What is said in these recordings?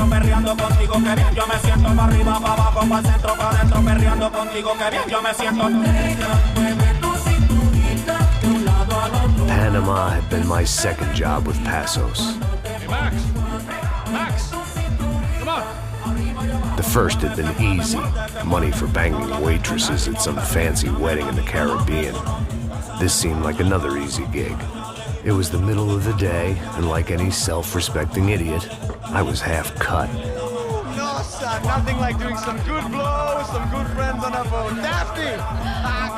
adentro, perreando contigo, que bien yo me siento. Pa' arriba, pa' abajo, pa' centro, pa' adentro, perreando contigo, que bien yo me siento. Panama had been my second job with Passos. Hey, Max! Max! Come on! The first had been easy. Money for banging waitresses at some fancy wedding in the Caribbean. This seemed like another easy gig. It was the middle of the day, and like any self-respecting idiot, I was half cut. No, son, nothing like doing some good blows, some good friends on a boat. Daphne!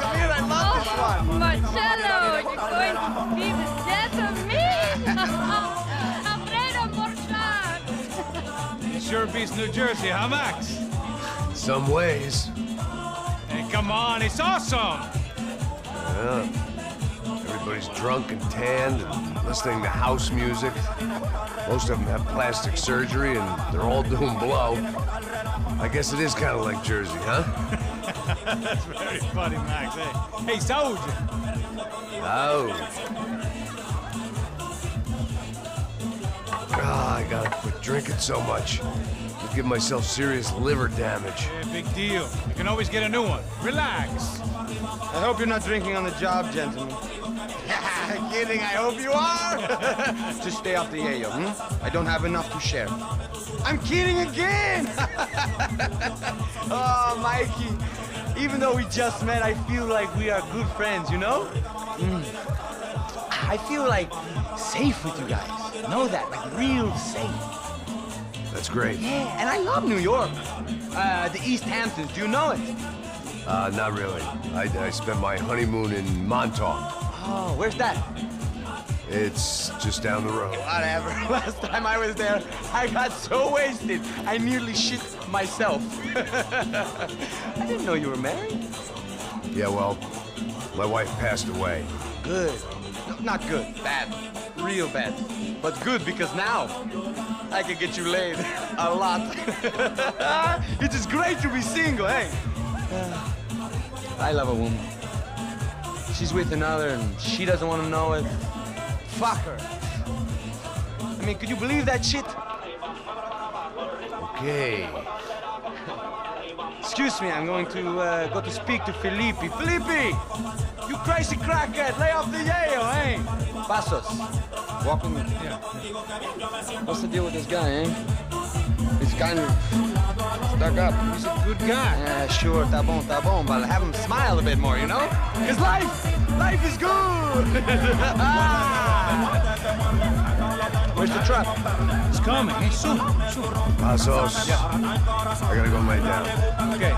Come here, I love this one. Marcello, you're going to be the death of me? Alfredo Morchat! It sure beats New Jersey, huh, Max? Some ways. Hey, come on, it's awesome! Yeah. Everybody's drunk and tanned and listening to house music. Most of them have plastic surgery and they're all doing blow. I guess it is kind of like Jersey, huh? That's very funny, Max. Hey, soldier! Oh. Ah, I gotta quit drinking so much. I'll give myself serious liver damage. Yeah, big deal. You can always get a new one. Relax. I hope you're not drinking on the job, gentlemen. Kidding, I hope you are. Just stay off the yayo, I don't have enough to share. I'm kidding again! Oh, Mikey, even though we just met, I feel like we are good friends, you know? I feel like safe with you guys. Know that, like real safe. That's great. Yeah, and I love New York. The East Hamptons, do you know it? Not really. I spent my honeymoon in Montauk. Oh, where's that? It's just down the road. Whatever. Last time I was there, I got so wasted, I nearly shit myself. I didn't know you were married. Yeah, well, my wife passed away. Good. No, not good. Bad. Real bad. But good because now I can get you laid a lot. It is great to be single, hey? I love a woman. She's with another and she doesn't want to know it. Fuck her. I mean, could you believe that shit? Okay. Excuse me, I'm going to go to speak to Felipe. Felipe! You crazy crackhead, lay off the yayo, eh? Passos, walk with me. Yeah. What's the deal with this guy, eh? He's kind of stuck up. He's a good guy. Yeah, sure, tá bom, but have him smile a bit more, you know? Because life is good! Where's the truck? It's coming. Hey, soon. Passos. Yeah. I gotta go lay down. Okay.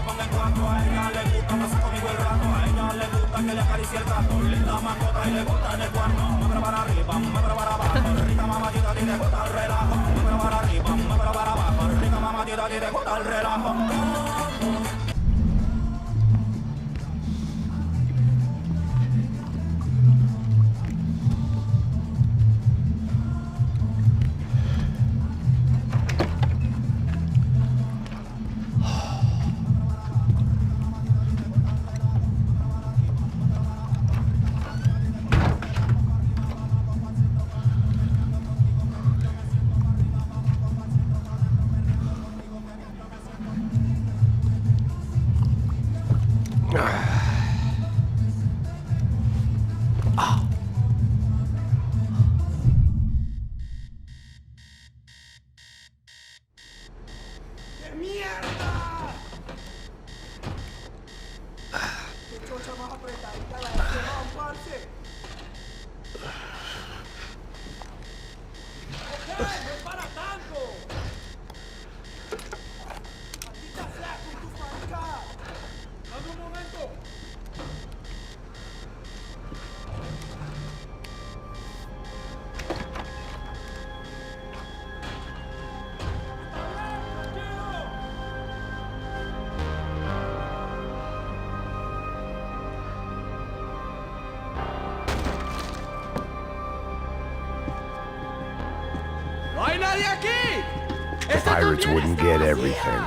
Pirates wouldn't get everything.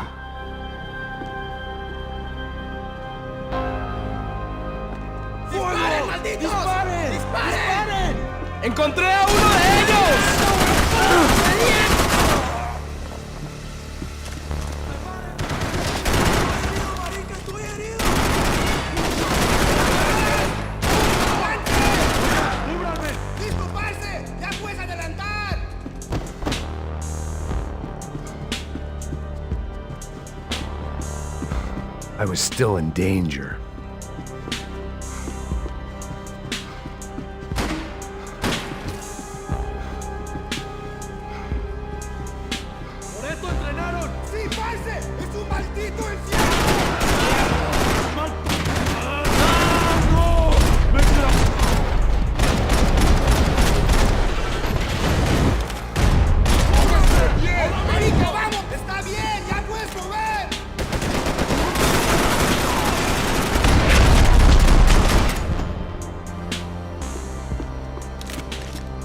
¡Disparen, malditos! ¡Disparen! ¡Encontré a uno de ellos! was still in danger. ¡Por esto entrenaron! ¡Sí, parce! ¡Es un maldito infierno! ¡Bien! ¡Marica, vamos! ¡Está bien! ¡Ya puedes mover!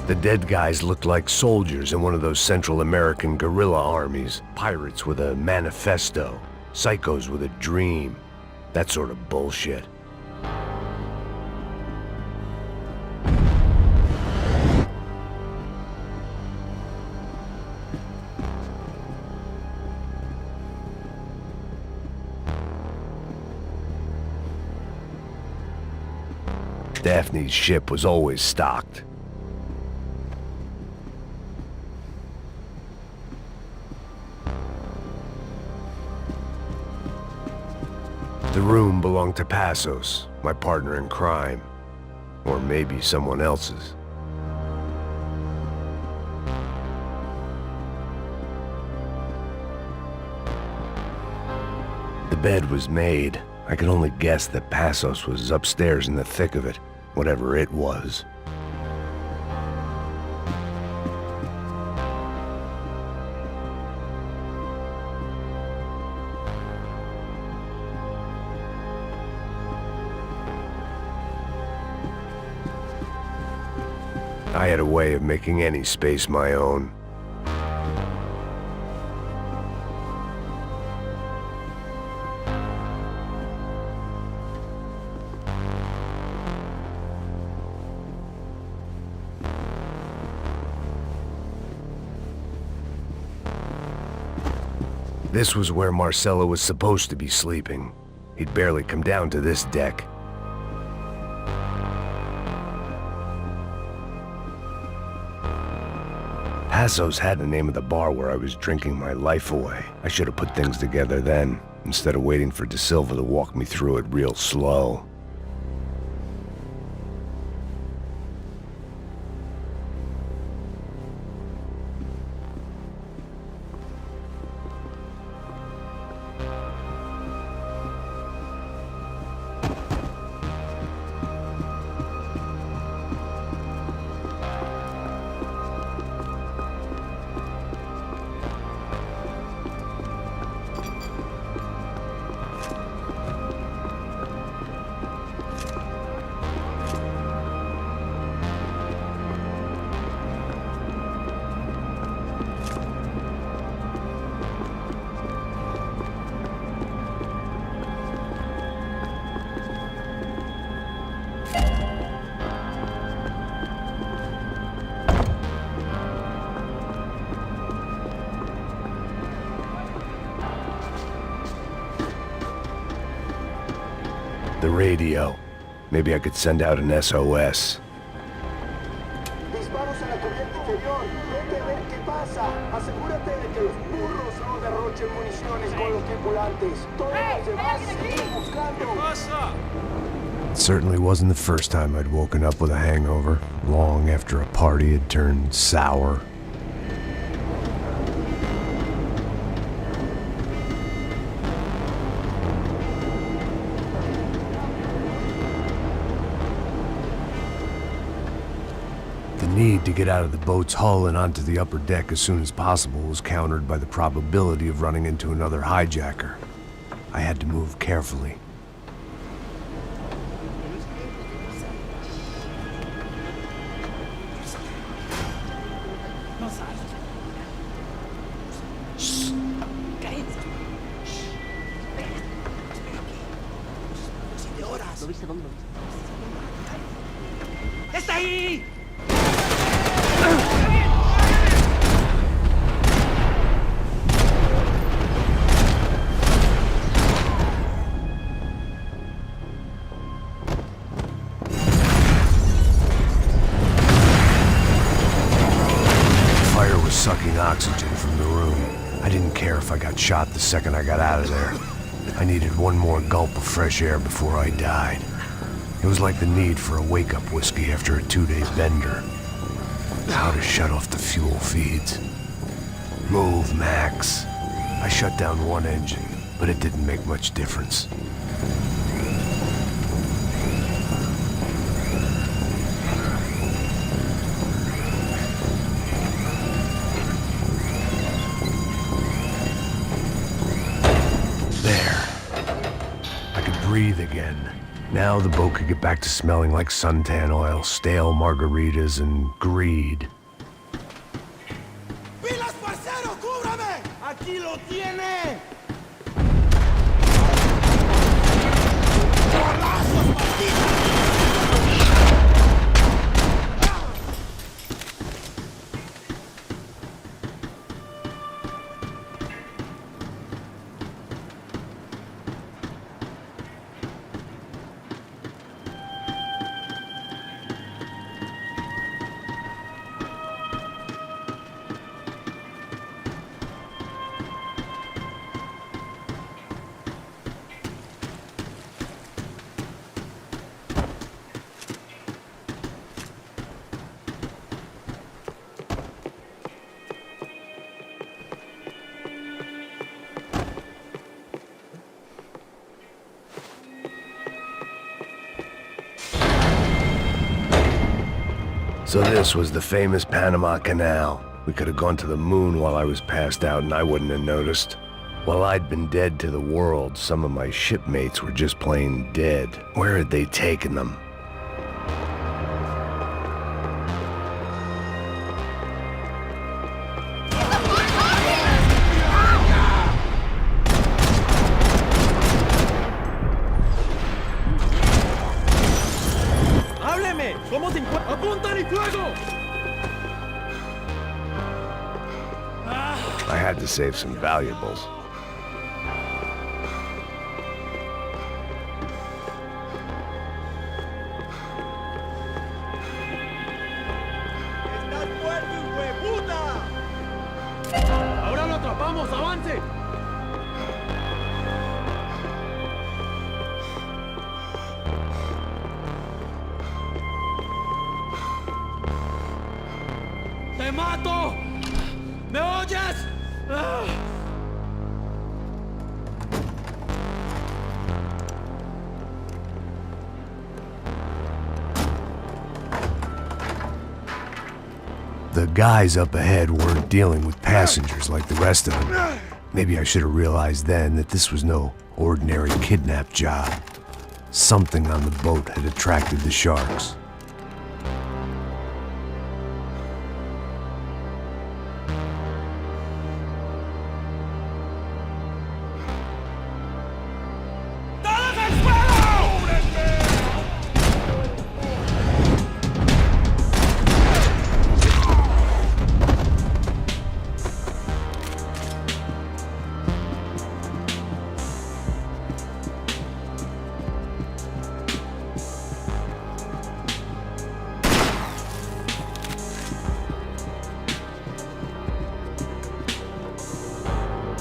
The dead guys looked like soldiers in one of those Central American guerrilla armies. Pirates with a manifesto. Psychos with a dream. That sort of bullshit. Daphne's ship was always stocked. The room belonged to Passos, my partner in crime. Or maybe someone else's. The bed was made. I could only guess that Passos was upstairs in the thick of it, whatever it was. I had a way of making any space my own. This was where Marcelo was supposed to be sleeping. He'd barely come down to this deck. Passos had the name of the bar where I was drinking my life away. I should have put things together then, instead of waiting for De Silva to walk me through it real slow. The radio. Maybe I could send out an SOS. Disparos en la corriente inferior. Vete a ver qué pasa. Asegúrate de que los burros no derrochen municiones con los tripulantes. Todos los demás siguen buscando. It certainly wasn't the first time I'd woken up with a hangover, long after a party had turned sour. The need to get out of the boat's hull and onto the upper deck as soon as possible was countered by the probability of running into another hijacker. I had to move carefully. ¡Está ahí! Sucking oxygen from the room. I didn't care if I got shot the second I got out of there. I needed one more gulp of fresh air before I died. It was like the need for a wake-up whiskey after a 2-day bender. How to shut off the fuel feeds. Move, Max. I shut down one engine, but it didn't make much difference. There. I could breathe again. Now the boat could get back to smelling like suntan oil, stale margaritas, and greed. ¡Pilas, parcero! ¡Cúbrame! ¡Aquí lo tiene! ¡Balazos, malditos! So this was the famous Panama Canal. We could have gone to the moon while I was passed out and I wouldn't have noticed. While I'd been dead to the world, some of my shipmates were just plain dead. Where had they taken them? ¡Hábleme! ¡Somos 50! ¡Apuntan y fuego! I had to save some valuables. ¡Estás muerto, hueputa! ¡Ahora lo atrapamos! ¡Avance! ¡Te mato! ¿Me oyes? ¡Ah! The guys up ahead weren't dealing with passengers like the rest of them. Maybe I should have realized then that this was no ordinary kidnap job. Something on the boat had attracted the sharks.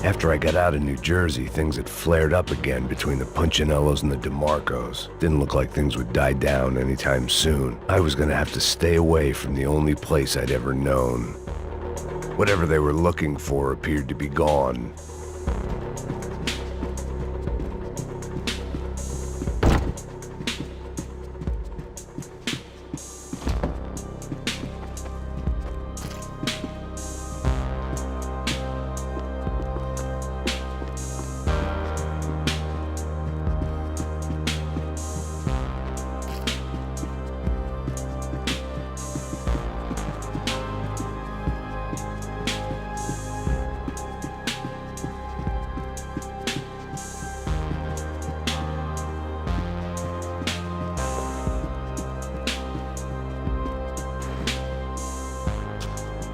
After I got out of New Jersey, things had flared up again between the Punchinellos and the DeMarcos. Didn't look like things would die down anytime soon. I was gonna have to stay away from the only place I'd ever known. Whatever they were looking for appeared to be gone.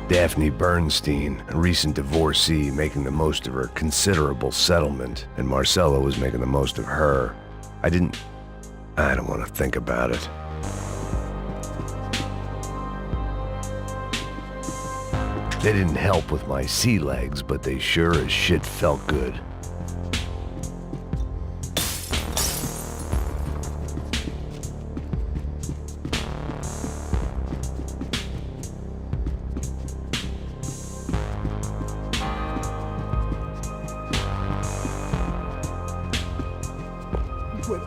Daphne Bernstein, a recent divorcee, making the most of her considerable settlement, and Marcella was making the most of her. I don't want to think about it. They didn't help with my sea legs, but they sure as shit felt good.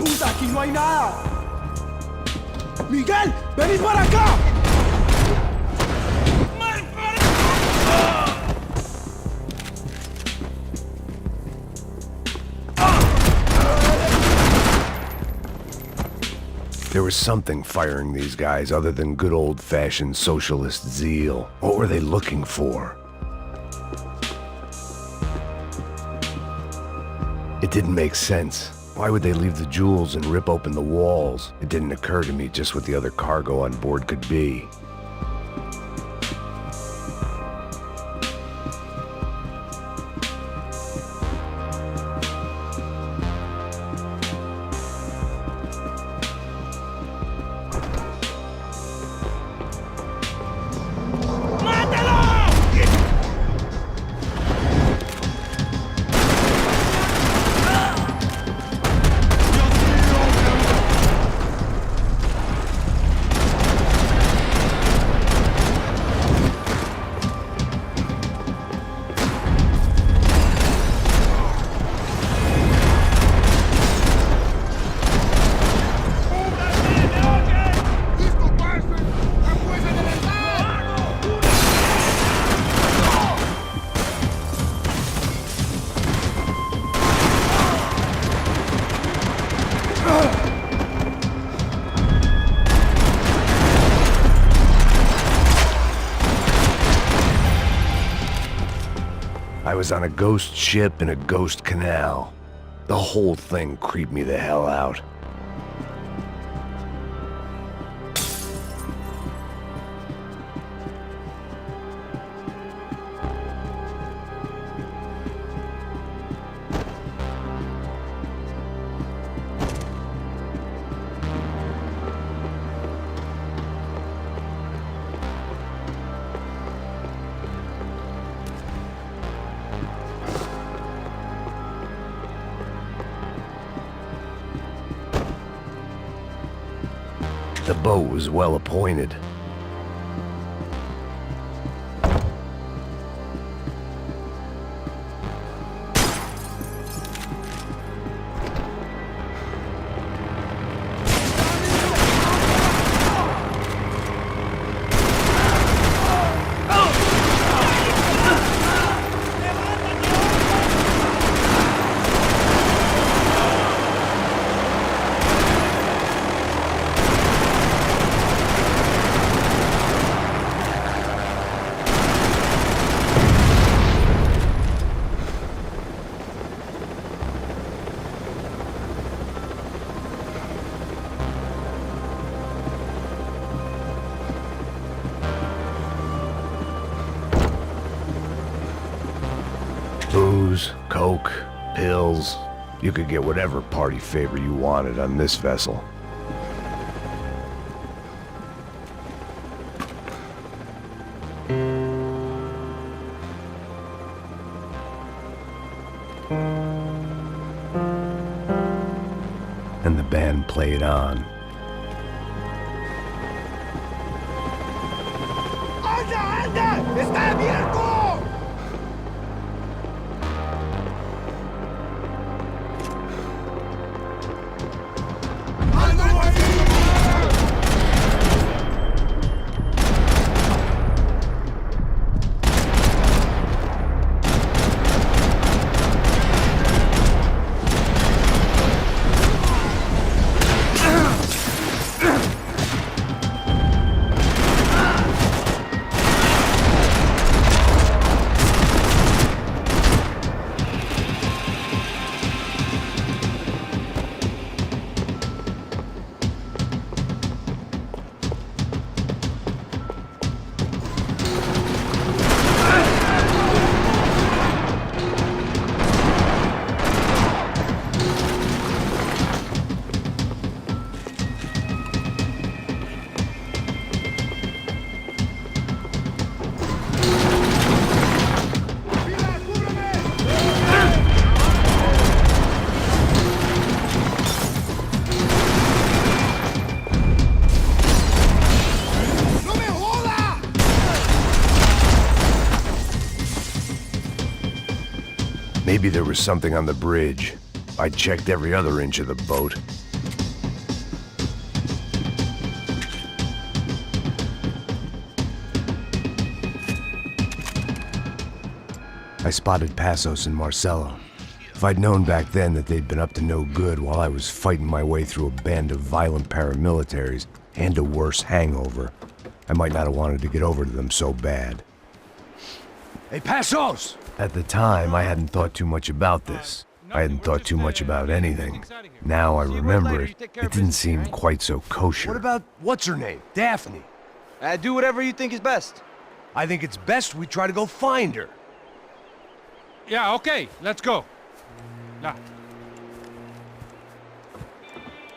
puta! ¡Aquí no hay nada! ¡Miguel! ¡Venid para acá! There was something firing these guys other than good old-fashioned socialist zeal. What were they looking for? It didn't make sense. Why would they leave the jewels and rip open the walls? It didn't occur to me just what the other cargo on board could be. I was on a ghost ship in a ghost canal. The whole thing creeped me the hell out. The boat was well appointed. Booze, coke, pills. You could get whatever party favor you wanted on this vessel. And the band played on. ¡Anda, anda! ¡Está abierto! Maybe there was something on the bridge. I checked every other inch of the boat. I spotted Passos and Marcelo. If I'd known back then that they'd been up to no good while I was fighting my way through a band of violent paramilitaries and a worse hangover, I might not have wanted to get over to them so bad. Hey, Passos! At the time, I hadn't thought too much about this. I hadn't thought too much about anything. Now I remember it, it didn't seem quite so kosher. What about, what's her name? Daphne. Do whatever you think is best. I think it's best we try to go find her. Yeah, okay, let's go. Nah.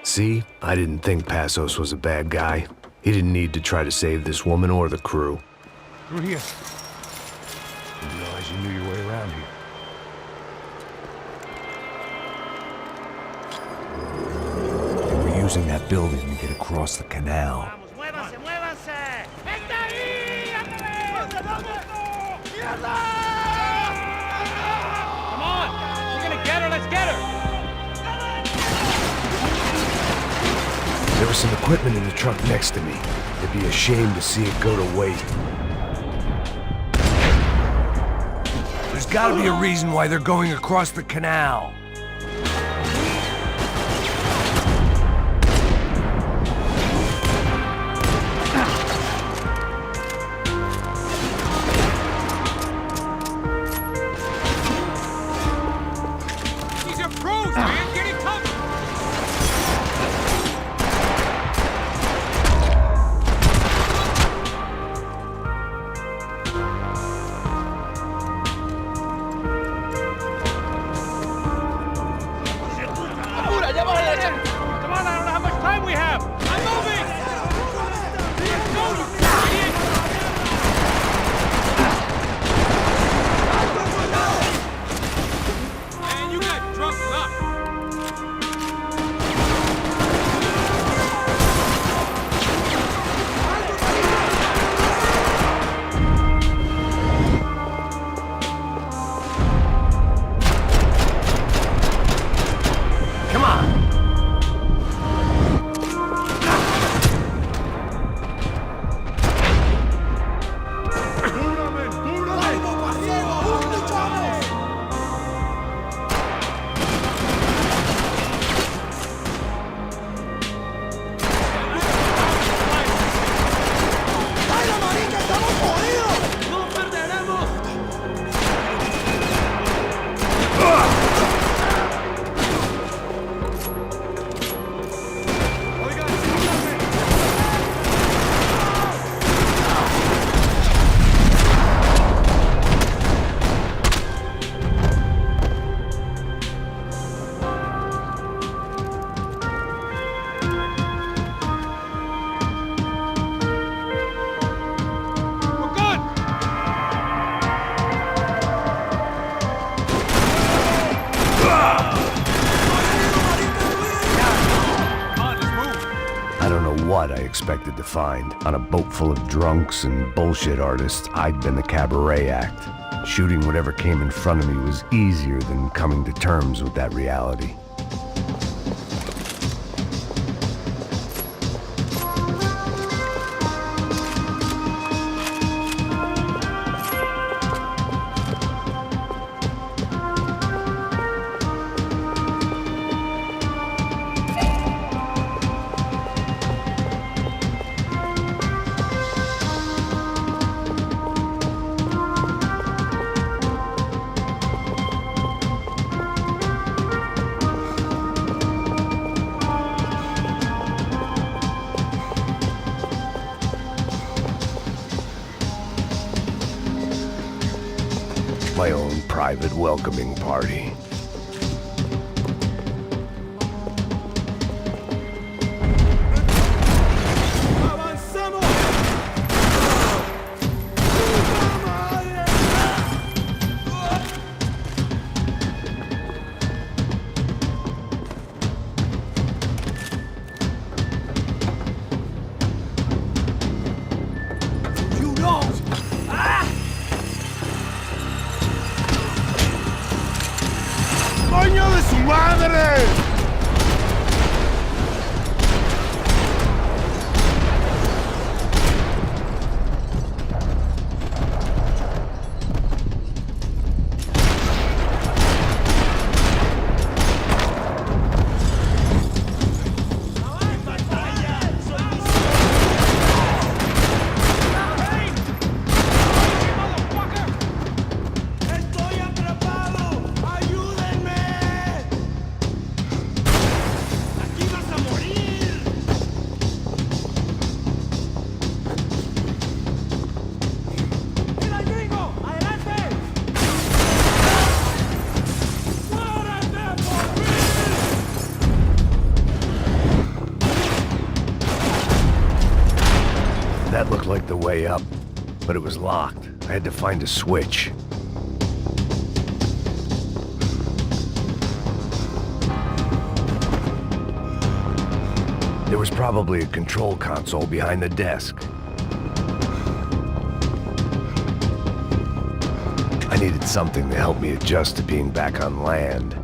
See, I didn't think Passos was a bad guy. He didn't need to try to save this woman or the crew. Through here. Didn't realize you knew your way around here. They were using that building to get across the canal. ¡Muévanse, muévanse! ¡Está ahí! Come on! We're gonna get her, let's get her! There was some equipment in the truck next to me. It'd be a shame to see it go to waste. There's gotta be a reason why they're going across the canal. These are pros, man! Get it covered! Come on, I don't know how much time we have! I'm moving! No, you idiot! Man, you got drunk luck! Come on! We're good! Come on, let's move! I don't know what I expected to find. On a boat full of drunks and bullshit artists, I'd been the cabaret act. Shooting whatever came in front of me was easier than coming to terms with that reality. My own private welcoming party. ¡Coño de su madre! That looked like the way up, but it was locked. I had to find a switch. There was probably a control console behind the desk. I needed something to help me adjust to being back on land.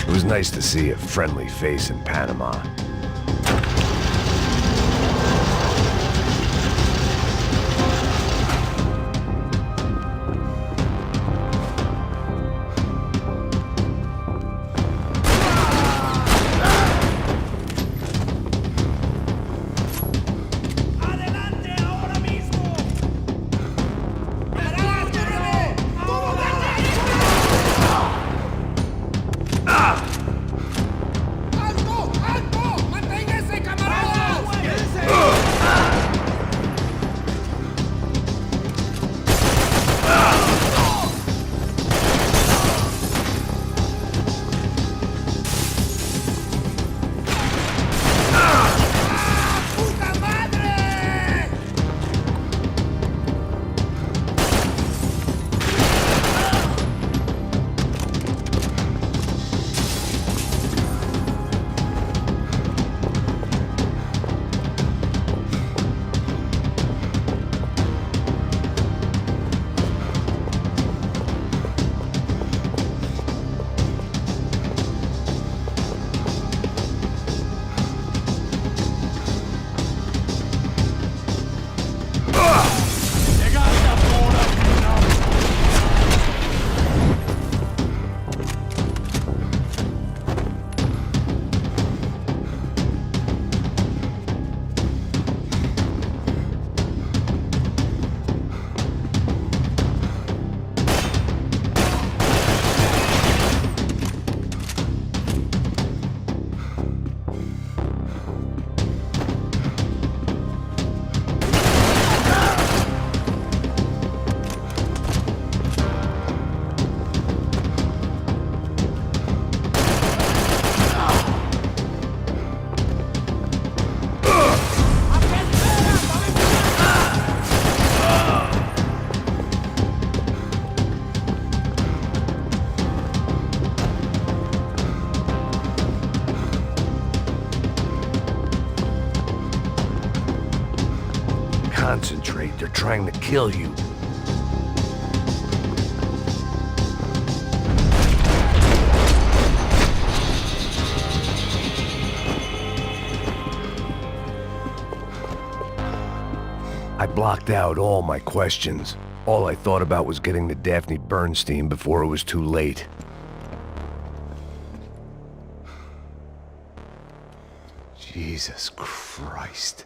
It was nice to see a friendly face in Panama. Concentrate, they're trying to kill you. I blocked out all my questions. All I thought about was getting to Daphne Bernstein before it was too late. Jesus Christ.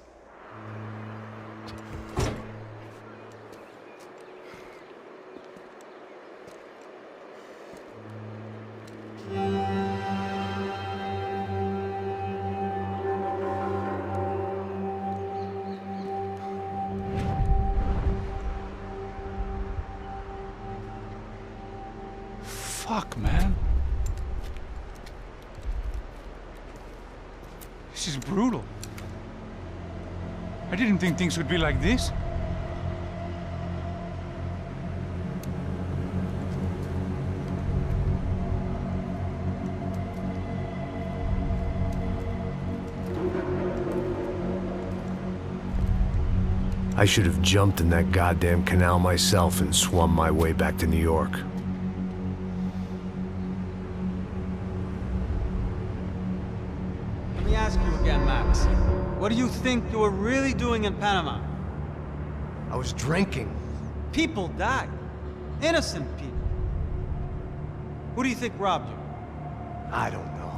Fuck, man. This is brutal. I didn't think things would be like this. I should have jumped in that goddamn canal myself and swum my way back to New York. Let me ask you again, Max. What do you think you were really doing in Panama? I was drinking. People died. Innocent people. Who do you think robbed you? I don't know.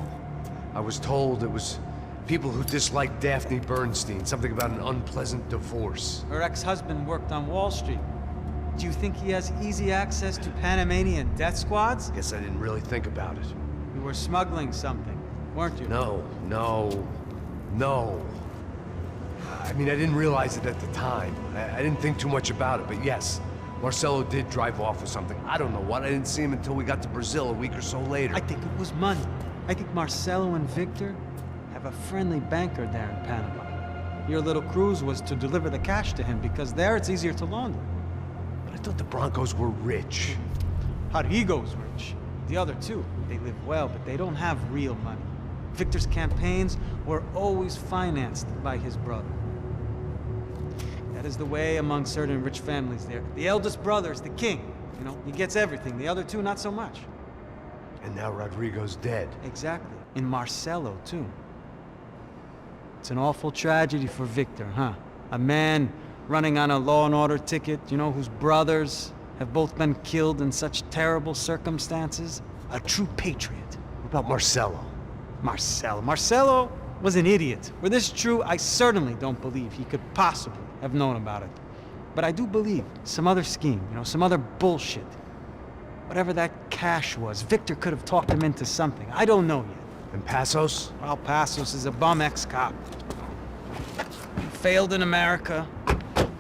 I was told it was people who disliked Daphne Bernstein, something about an unpleasant divorce. Her ex-husband worked on Wall Street. Do you think he has easy access to Panamanian death squads? Guess I didn't really think about it. You were smuggling something, weren't you? No. I mean, I didn't realize it at the time. I didn't think too much about it, but yes, Marcelo did drive off with something. I don't know what. I didn't see him until we got to Brazil a week or so later. I think it was money. I think Marcelo and Victor have a friendly banker there in Panama. Your little cruise was to deliver the cash to him because there it's easier to launder. But I thought the Broncos were rich. Rodrigo's rich. The other two, they live well, but they don't have real money. Victor's campaigns were always financed by his brother. That is the way among certain rich families there. The eldest brother is the king. You know, he gets everything. The other two, not so much. And now Rodrigo's dead. Exactly. And Marcelo, too. It's an awful tragedy for Victor, huh? A man running on a law and order ticket, you know, whose brothers have both been killed in such terrible circumstances. A true patriot. What about Marcelo? Marcelo was an idiot. Were this true, I certainly don't believe he could possibly have known about it. But I do believe some other scheme, you know, some other bullshit. Whatever that cash was, Victor could have talked him into something. I don't know yet. And Passos? Well, Passos is a bum ex-cop. Failed in America,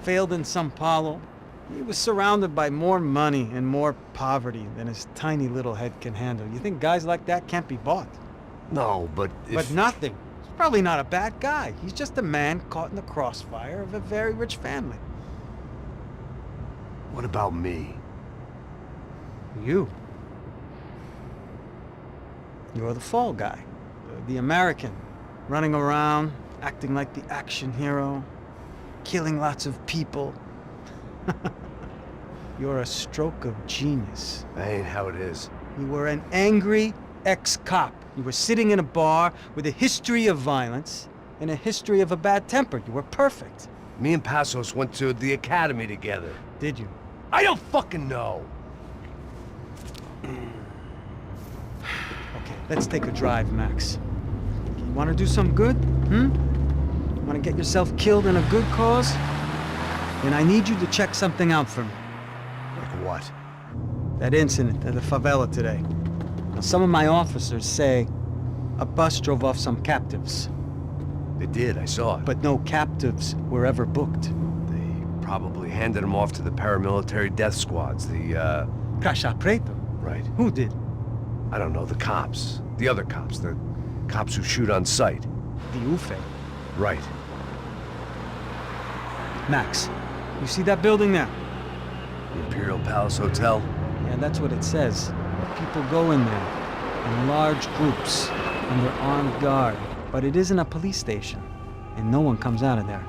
failed in Sao Paulo. He was surrounded by more money and more poverty than his tiny little head can handle. You think guys like that can't be bought? No, but But nothing. He's probably not a bad guy. He's just a man caught in the crossfire of a very rich family. What about me? You. You're the fall guy. The American. Running around, acting like the action hero. Killing lots of people. You're a stroke of genius. That ain't how it is. You were an angry ex-cop. You were sitting in a bar with a history of violence and a history of a bad temper. You were perfect. Me and Passos went to the academy together. Did you? I don't fucking know. Okay, let's take a drive, Max. You want to do some good? Want to get yourself killed in a good cause? Then I need you to check something out for me. Like what? That incident at the favela today. Now, some of my officers say a bus drove off some captives. They did, I saw it. But no captives were ever booked. They probably handed them off to the paramilitary death squads, the, Caixa Preto? Right. Who did? I don't know, the cops. The other cops. The cops who shoot on sight. The UFE. Right. Max, you see that building there? The Imperial Palace Hotel? Yeah, that's what it says. People go in there in large groups under armed guard. But it isn't a police station, and no one comes out of there.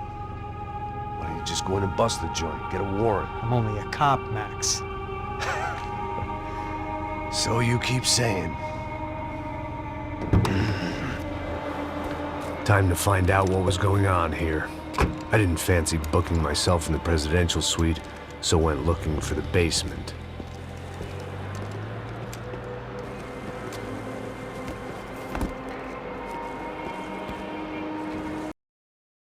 Why don't you just go in and bust the joint, get a warrant? I'm only a cop, Max. So you keep saying. Time to find out what was going on here. I didn't fancy booking myself in the presidential suite, so went looking for the basement.